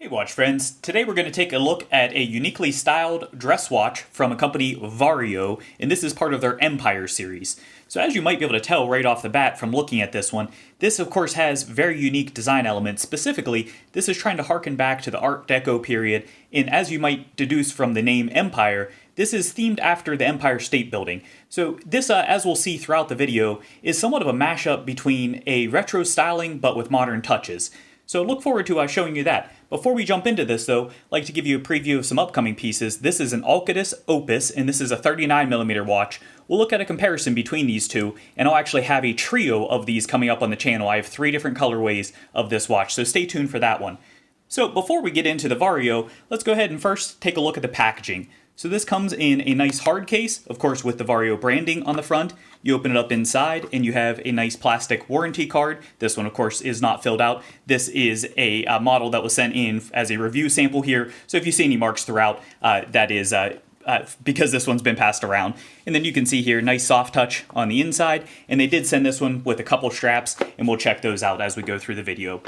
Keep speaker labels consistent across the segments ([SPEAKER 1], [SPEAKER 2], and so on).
[SPEAKER 1] Hey watch friends, today we're going to take a look at a uniquely styled dress watch from a company Vario, and this is part of their Empire series. So as you might be able to tell right off the bat from looking at this one, this of course has very unique design elements. Specifically, this is trying to harken back to the Art Deco period, and as you might deduce from the name Empire, this is themed after the Empire State Building. So this, as we'll see throughout the video, is somewhat of a mashup between a retro styling but with modern touches. So look forward to showing you that. Before we jump into this though, I'd like to give you a preview of some upcoming pieces. This is an Alcatis Opus, and this is a 39mm watch. We'll look at a comparison between these two, and I'll actually have a trio of these coming up on the channel. I have 3 different colorways of this watch, so stay tuned for that one. So before we get into the Vario, let's go ahead and first take a look at the packaging. So this comes in a nice hard case, of course with the Vario branding on the front. You open it up inside and you have a nice plastic warranty card. This one of course is not filled out. This is a model that was sent in as a review sample here. So if you see any marks throughout, that is because this one's been passed around. And then you can see here, nice soft touch on the inside. And they did send this one with a couple straps, and we'll check those out as we go through the video.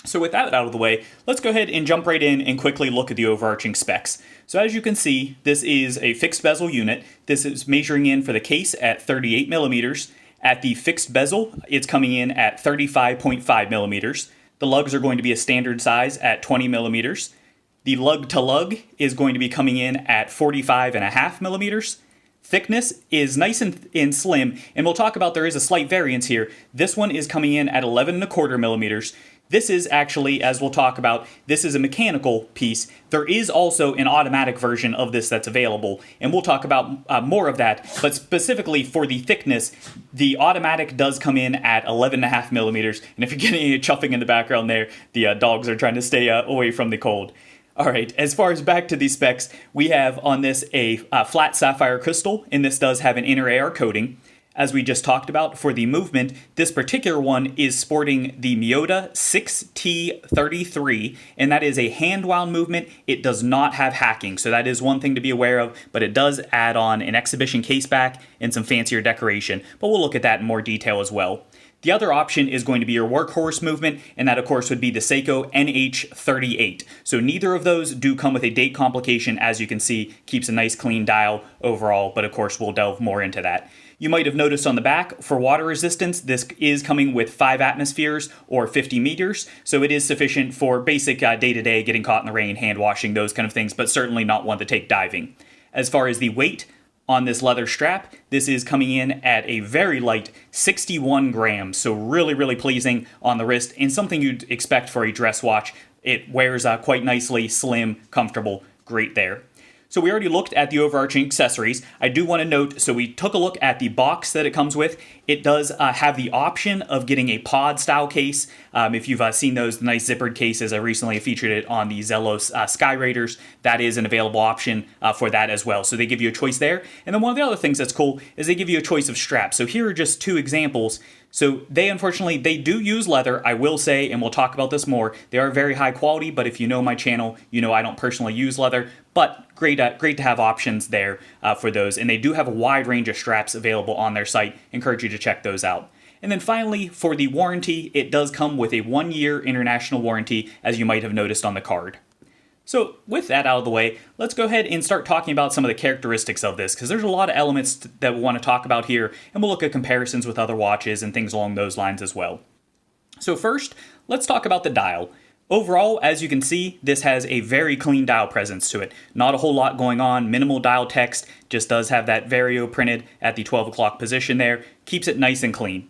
[SPEAKER 1] So with that out of the way, let's go ahead and jump right in and quickly look at the overarching specs. So as you can see, this is a fixed bezel unit. This is measuring in for the case at 38mm. At the fixed bezel, it's coming in at 35.5mm. The lugs are going to be a standard size at 20mm. The lug to lug is going to be coming in at 45.5mm. Thickness is nice and slim, and we'll talk about there is a slight variance here. This one is coming in at 11.25mm. This is actually, as we'll talk about, this is a mechanical piece. There is also an automatic version of this that's available, and we'll talk about more of that. But specifically for the thickness, the automatic does come in at 11.5mm. And if you're getting a chuffing in the background there, the dogs are trying to stay away from the cold. All right, as far as back to the specs, we have on this a flat sapphire crystal, and this does have an inner AR coating. As we just talked about, for the movement, this particular one is sporting the Miyota 6T33, and that is a hand-wound movement. It does not have hacking, so that is one thing to be aware of, but it does add on an exhibition caseback and some fancier decoration, but we'll look at that in more detail as well. The other option is going to be your workhorse movement, and that of course would be the Seiko NH38. So neither of those do come with a date complication. As you can see, keeps a nice clean dial overall, but of course we'll delve more into that. You might have noticed on the back, for water resistance, this is coming with 5 atmospheres or 50 meters, so it is sufficient for basic day-to-day, getting caught in the rain, hand washing, those kind of things, but certainly not one to take diving. As far as the weight on this leather strap, this is coming in at a very light 61 grams, so really pleasing on the wrist, and something you'd expect for a dress watch. It wears quite nicely, slim, comfortable, great there. So we already looked at the overarching accessories. I do want to note, so we took a look at the box that it comes with. It does have the option of getting a pod style case. If you've seen those nice zippered cases, I recently featured it on the Zelos Sky Raiders. That is an available option for that as well. So they give you a choice there. And then one of the other things that's cool is they give you a choice of straps. So here are just 2 examples. So unfortunately, they do use leather, I will say, and we'll talk about this more. They are very high quality, but if you know my channel, you know I don't personally use leather, but great to have options there for those. And they do have a wide range of straps available on their site. Encourage you to check those out. And then finally, for the warranty, it does come with a 1-year international warranty, as you might have noticed on the card. So with that out of the way, let's go ahead and start talking about some of the characteristics of this, because there's a lot of elements that we want to talk about here, and we'll look at comparisons with other watches and things along those lines as well. So first, let's talk about the dial. Overall, as you can see, this has a very clean dial presence to it. Not a whole lot going on, minimal dial text, just does have that Vario printed at the 12 o'clock position there, keeps it nice and clean.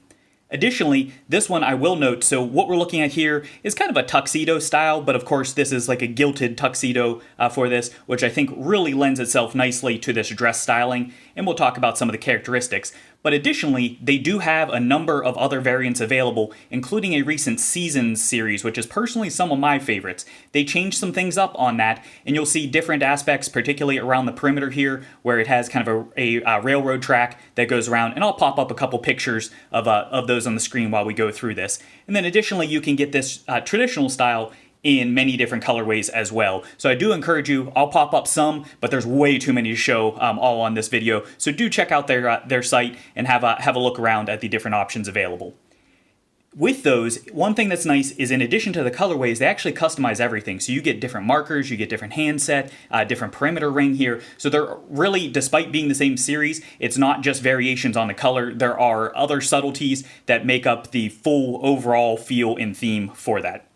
[SPEAKER 1] Additionally, this one I will note, so what we're looking at here is kind of a tuxedo style, but of course this is like a gilded tuxedo for this, which I think really lends itself nicely to this dress styling, and we'll talk about some of the characteristics. But additionally, they do have a number of other variants available, including a recent Seasons series, which is personally some of my favorites. They changed some things up on that, and you'll see different aspects, particularly around the perimeter here, where it has kind of a railroad track that goes around, and I'll pop up a couple pictures of those on the screen while we go through this. And then additionally, you can get this traditional style in many different colorways as well. So I do encourage you, I'll pop up some, but there's way too many to show all on this video. So do check out their site and have a look around at the different options available. With those, one thing that's nice is in addition to the colorways, they actually customize everything. So you get different markers, you get different handset, different perimeter ring here. So they're really, despite being the same series, it's not just variations on the color. There are other subtleties that make up the full overall feel and theme for that.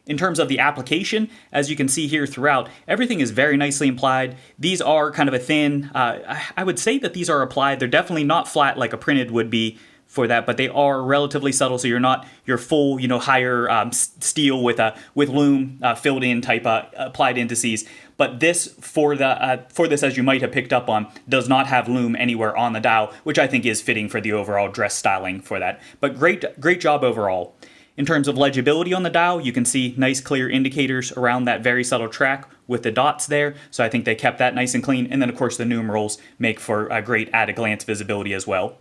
[SPEAKER 1] In terms of the application, as you can see here throughout, everything is very nicely applied. These are kind of a thin, I would say that these are applied. They're definitely not flat like a printed would be for that, but they are relatively subtle, so you're not your full, higher steel with loom filled in type applied indices. But this for this, as you might have picked up on, does not have loom anywhere on the dial, which I think is fitting for the overall dress styling for that. But great job overall. In terms of legibility on the dial, you can see nice clear indicators around that very subtle track with the dots there, so I think they kept that nice and clean. And then of course the numerals make for a great at-a-glance visibility as well.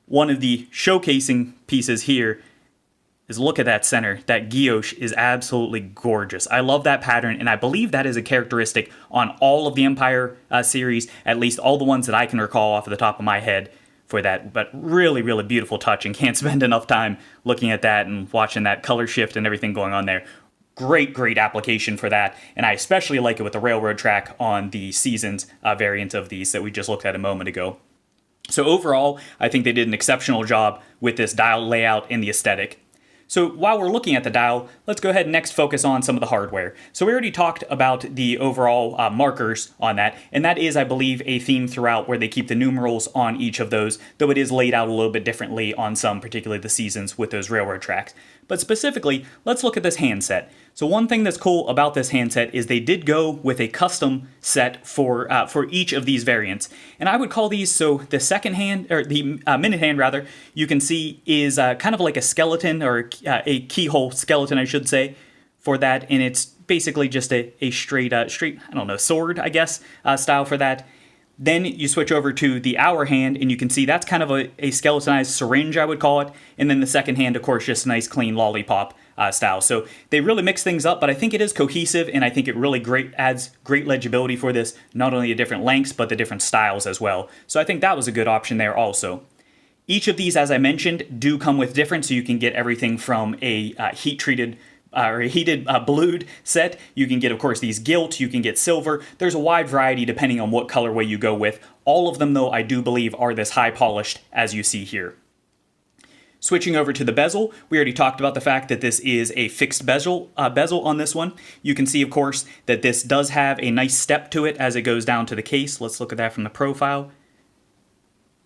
[SPEAKER 1] One of the showcasing pieces here is look at that center. That guilloche is absolutely gorgeous. I love that pattern, and I believe that is a characteristic on all of the Empire series, at least all the ones that I can recall off of the top of my head for that. But really, really beautiful touch, and can't spend enough time looking at that and watching that color shift and everything going on there. Great application for that, and I especially like it with the railroad track on the Seasons variant of these that we just looked at a moment ago. So overall, I think they did an exceptional job with this dial layout and the aesthetic. So while we're looking at the dial, let's go ahead and next focus on some of the hardware. So we already talked about the overall markers on that, and that is, I believe, a theme throughout where they keep the numerals on each of those, though it is laid out a little bit differently on some, particularly the Seasons with those railroad tracks. But specifically, let's look at this handset. So one thing that's cool about this handset is they did go with a custom set for each of these variants. And I would call these, so the second hand, or the minute hand rather, you can see is kind of like a skeleton, or a keyhole skeleton, I should say, for that. And it's basically just a straight, I don't know, sword, I guess, style for that. Then you switch over to the hour hand, and you can see that's kind of a skeletonized syringe, I would call it. And then the second hand, of course, just a nice clean lollipop style. So they really mix things up, but I think it is cohesive, and I think it really adds great legibility for this, not only the different lengths, but the different styles as well. So I think that was a good option there also. Each of these, as I mentioned, do come with different, so you can get everything from a heat-treated or a heated blued set. You can get, of course, these gilt, you can get silver. There's a wide variety depending on what colorway you go with. All of them, though, I do believe are this high polished as you see here. Switching over to the bezel, we already talked about the fact that this is a fixed bezel on this one. You can see, of course, that this does have a nice step to it as it goes down to the case. Let's look at that from the profile.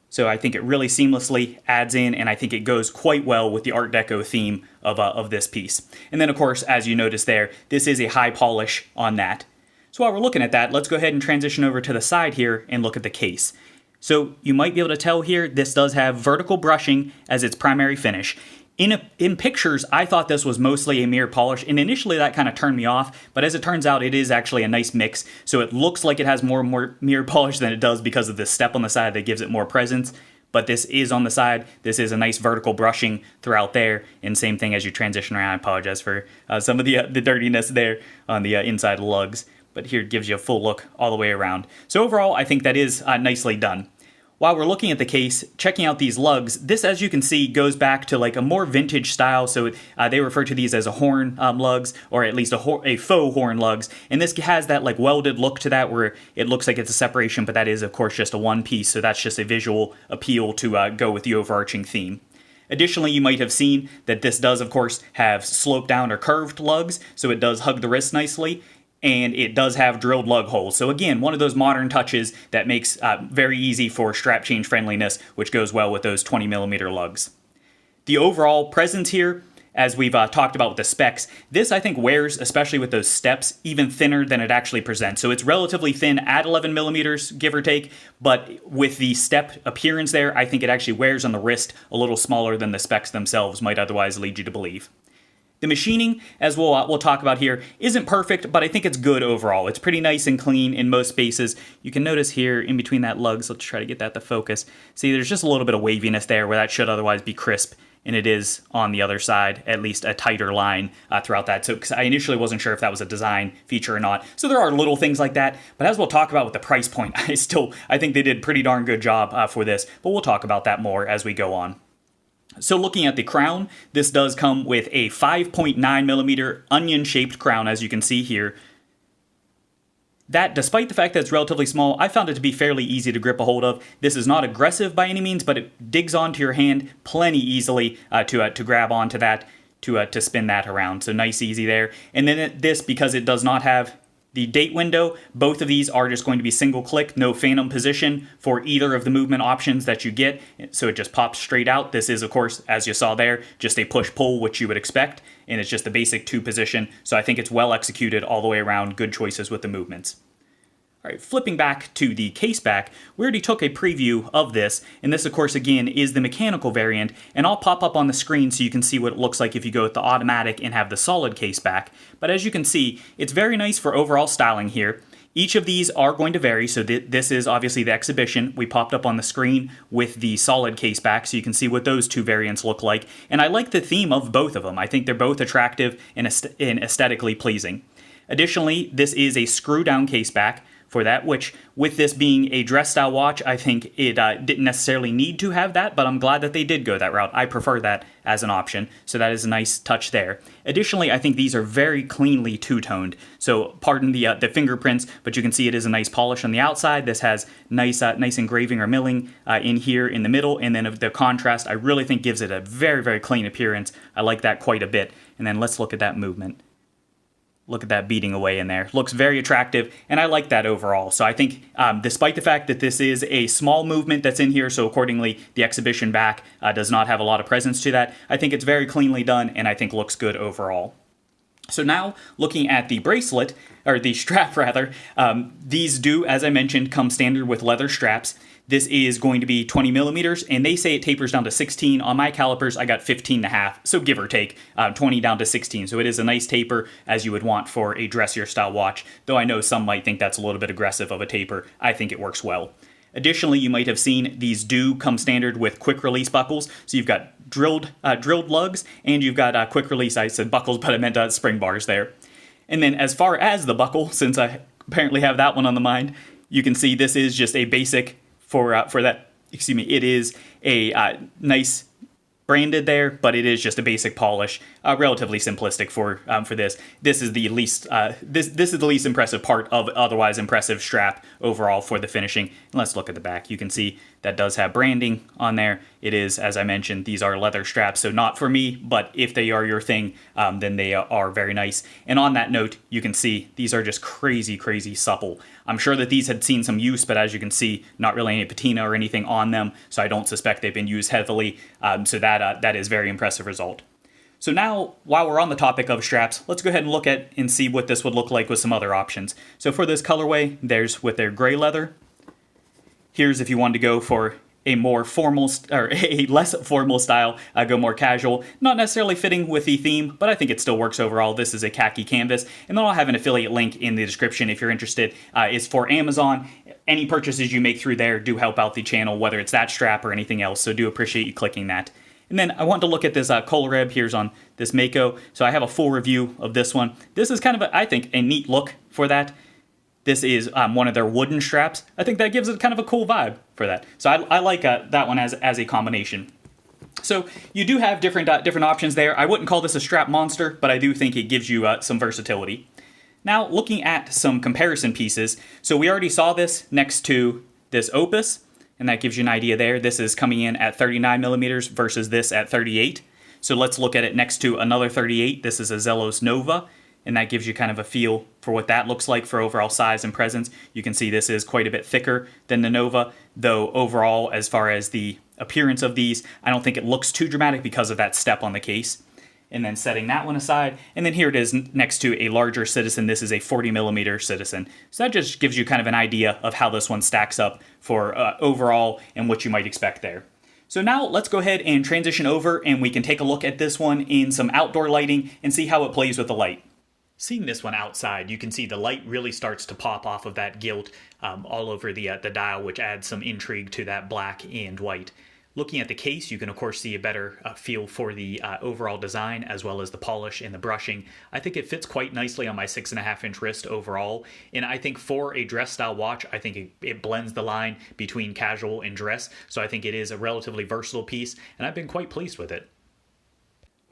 [SPEAKER 1] So I think it really seamlessly adds in, and I think it goes quite well with the Art Deco theme of this piece. And then, of course, as you notice there, this is a high polish on that. So while we're looking at that, let's go ahead and transition over to the side here and look at the case. So you might be able to tell here, this does have vertical brushing as its primary finish. In pictures, I thought this was mostly a mirror polish, and initially that kind of turned me off, but as it turns out, it is actually a nice mix. So it looks like it has more mirror polish than it does because of this step on the side that gives it more presence. But this is on the side. This is a nice vertical brushing throughout there, and same thing as you transition around. I apologize for some of the dirtiness there on the inside lugs, but here it gives you a full look all the way around. So overall, I think that is nicely done. While we're looking at the case, checking out these lugs, this, as you can see, goes back to like a more vintage style. So they refer to these as a horn lugs, or at least a faux horn lugs. And this has that like welded look to that where it looks like it's a separation, but that is, of course, just a one piece. So that's just a visual appeal to go with the overarching theme. Additionally, you might have seen that this does, of course, have sloped down or curved lugs. So it does hug the wrist nicely. And it does have drilled lug holes. So again, one of those modern touches that makes very easy for strap change friendliness, which goes well with those 20mm lugs. The overall presence here, as we've talked about with the specs, this I think wears, especially with those steps, even thinner than it actually presents. So it's relatively thin at 11mm, give or take, but with the step appearance there, I think it actually wears on the wrist a little smaller than the specs themselves might otherwise lead you to believe. The machining, as we'll talk about here, isn't perfect, but I think it's good overall. It's pretty nice and clean in most spaces. You can notice here in between that lugs, let's try to get that to focus. See, there's just a little bit of waviness there where that should otherwise be crisp, and it is on the other side, at least a tighter line throughout that. So, because I initially wasn't sure if that was a design feature or not. So there are little things like that, but as we'll talk about with the price point, I think they did a pretty darn good job for this, but we'll talk about that more as we go on. So looking at the crown, this does come with a 5.9mm onion-shaped crown, as you can see here. That, despite the fact that it's relatively small, I found it to be fairly easy to grip a hold of. This is not aggressive by any means, but it digs onto your hand plenty easily to grab onto that, to spin that around. So nice, easy there. And then this, because it does not have the date window, both of these are just going to be single click, no phantom position for either of the movement options that you get. So it just pops straight out. This is, of course, as you saw there, just a push-pull, which you would expect. And it's just the basic 2 position. So I think it's well executed all the way around. Good choices with the movements. All right, flipping back to the Caseback, we already took a preview of this, and this, of course, again, is the mechanical variant, and I'll pop up on the screen so you can see what it looks like if you go with the automatic and have the solid Caseback. But as you can see, it's very nice for overall styling here. Each of these are going to vary, so this is obviously the exhibition. We popped up on the screen with the solid Caseback, so you can see what those 2 variants look like, and I like the theme of both of them. I think they're both attractive and aesthetically pleasing. Additionally, this is a screw-down Caseback for that, which with this being a dress style watch, I think it didn't necessarily need to have that, but I'm glad that they did go that route. I prefer that as an option, so that is a nice touch there. Additionally, I think these are very cleanly two-toned, so pardon the fingerprints, but you can see it is a nice polish on the outside. This has nice engraving or milling in here in the middle, and then the contrast I really think gives it a very, very clean appearance. I like that quite a bit. And then let's look at that movement. Look at that beating away in there. Looks very attractive, and I like that overall. So I think, despite the fact that this is a small movement that's in here, so accordingly the exhibition back does not have a lot of presence to that, I think it's very cleanly done, and I think looks good overall. So now, looking at the bracelet, or the strap rather, these do, as I mentioned, come standard with leather straps. This is going to be 20mm, and they say it tapers down to 16. On my calipers, I got 15.5, so give or take 20 down to 16. So it is a nice taper, as you would want for a dressier style watch, though I know some might think that's a little bit aggressive of a taper. I think it works well. Additionally, you might have seen these do come standard with quick release buckles. So you've got drilled lugs, and you've got quick release. I said buckles, but I meant spring bars there. And then as far as the buckle, since I apparently have that one on the mind, you can see this is just a basic for that. Excuse me. It is a nice branded there, but it is just a basic polish, relatively simplistic for this. This is the least this is the least impressive part of otherwise impressive strap overall for the finishing. And let's look at the back. You can see that does have branding on there. It is, as I mentioned, these are leather straps, so not for me, but if they are your thing, then they are very nice. And on that note, you can see these are just crazy, crazy supple. I'm sure that these had seen some use, but as you can see, not really any patina or anything on them, so I don't suspect they've been used heavily, so that is very impressive result. So now, while we're on the topic of straps, let's go ahead and look at and see what this would look like with some other options. So for this colorway, there's with their gray leather. Here's if you wanted to go for a more formal, or a less formal style, go more casual. Not necessarily fitting with the theme, but I think it still works overall. This is a khaki canvas, and then I'll have an affiliate link in the description if you're interested. It's for Amazon. Any purchases you make through there do help out the channel, whether it's that strap or anything else, so do appreciate you clicking that. And then I want to look at this Kolareb. Here's on this Mako. So I have a full review of this one. This is kind of, I think, a neat look for that. This is one of their wooden straps. I think that gives it kind of a cool vibe for that. So I like that one as a combination. So you do have different options there. I wouldn't call this a strap monster, but I do think it gives you some versatility. Now, looking at some comparison pieces. So we already saw this next to this Opus, and that gives you an idea there. This is coming in at 39mm versus this at 38. So let's look at it next to another 38. This is a Zelos Nova, and that gives you kind of a feel for what that looks like for overall size and presence. You can see this is quite a bit thicker than the Nova, though overall, as far as the appearance of these, I don't think it looks too dramatic because of that step on the case. And then setting that one aside, and then here it is next to a larger Citizen. This is a 40mm Citizen. So that just gives you kind of an idea of how this one stacks up for overall and what you might expect there. So now let's go ahead and transition over, and we can take a look at this one in some outdoor lighting and see how it plays with the light. Seeing this one outside, you can see the light really starts to pop off of that gilt all over the dial, which adds some intrigue to that black and white. Looking at the case, you can of course see a better feel for the overall design as well as the polish and the brushing. I think it fits quite nicely on my 6.5-inch wrist overall, and I think for a dress style watch, I think it blends the line between casual and dress, so I think it is a relatively versatile piece, and I've been quite pleased with it.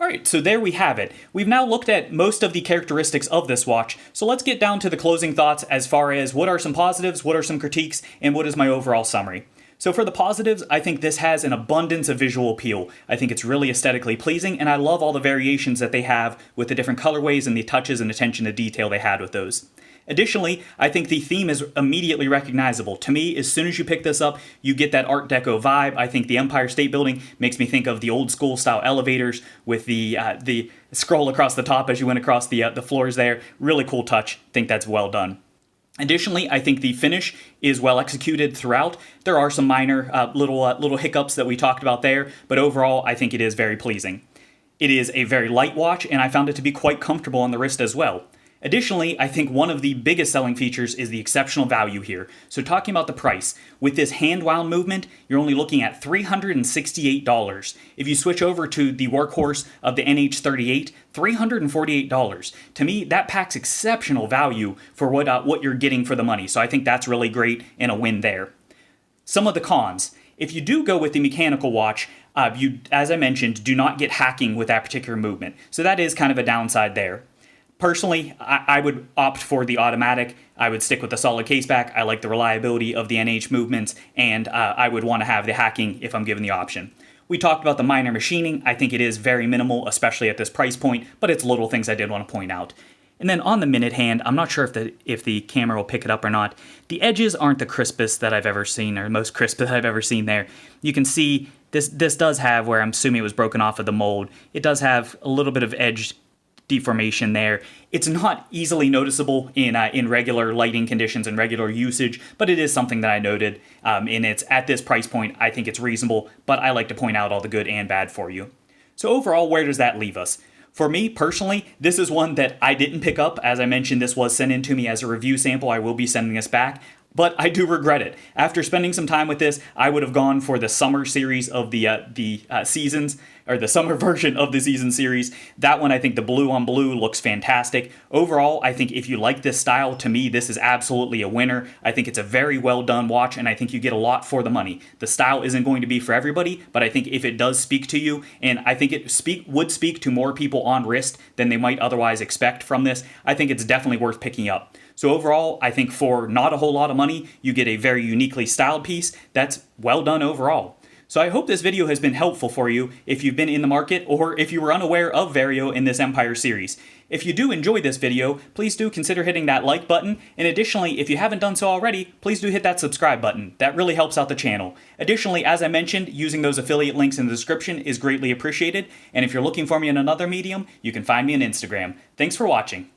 [SPEAKER 1] Alright, so there we have it. We've now looked at most of the characteristics of this watch, so let's get down to the closing thoughts as far as what are some positives, what are some critiques, and what is my overall summary. So for the positives, I think this has an abundance of visual appeal. I think it's really aesthetically pleasing, and I love all the variations that they have with the different colorways and the touches and attention to detail they had with those. Additionally, I think the theme is immediately recognizable. To me, as soon as you pick this up, you get that Art Deco vibe. I think the Empire State Building makes me think of the old school style elevators with the scroll across the top as you went across the floors there. Really cool touch. Think that's well done. Additionally, I think the finish is well executed throughout. There are some minor little hiccups that we talked about there, but overall, I think it is very pleasing. It is a very light watch, and I found it to be quite comfortable on the wrist as well. Additionally, I think one of the biggest selling features is the exceptional value here. So talking about the price, with this hand-wound movement, you're only looking at $368. If you switch over to the workhorse of the NH38, $348. To me, that packs exceptional value for what you're getting for the money. So I think that's really great and a win there. Some of the cons. If you do go with the mechanical watch, you, as I mentioned, do not get hacking with that particular movement. So that is kind of a downside there. Personally, I would opt for the automatic. I would stick with the solid caseback. I like the reliability of the NH movements, and I would want to have the hacking if I'm given the option. We talked about the minor machining. I think it is very minimal, especially at this price point, but it's little things I did want to point out. And then on the minute hand, I'm not sure if the camera will pick it up or not. The edges aren't the crispest that I've ever seen, or most crisp that I've ever seen there. You can see this does have, where I'm assuming it was broken off of the mold, it does have a little bit of edge deformation there. It's not easily noticeable in regular lighting conditions and regular usage, but it is something that I noted, and it's at this price point, I think it's reasonable, but I like to point out all the good and bad for you. So overall, where does that leave us? For me, personally, this is one that I didn't pick up. As I mentioned, this was sent in to me as a review sample. I will be sending this back. But I do regret it. After spending some time with this, I would have gone for the summer series of the seasons, or the summer version of the season series. That one, I think the blue on blue looks fantastic. Overall, I think if you like this style, to me, this is absolutely a winner. I think it's a very well done watch, and I think you get a lot for the money. The style isn't going to be for everybody, but I think if it does speak to you, and I think it would speak to more people on wrist than they might otherwise expect from this, I think it's definitely worth picking up. So overall, I think for not a whole lot of money, you get a very uniquely styled piece that's well done overall. So I hope this video has been helpful for you if you've been in the market or if you were unaware of Vario in this Empire series. If you do enjoy this video, please do consider hitting that like button, and additionally, if you haven't done so already, please do hit that subscribe button. That really helps out the channel. Additionally, as I mentioned, using those affiliate links in the description is greatly appreciated, and if you're looking for me in another medium, you can find me on Instagram. Thanks for watching.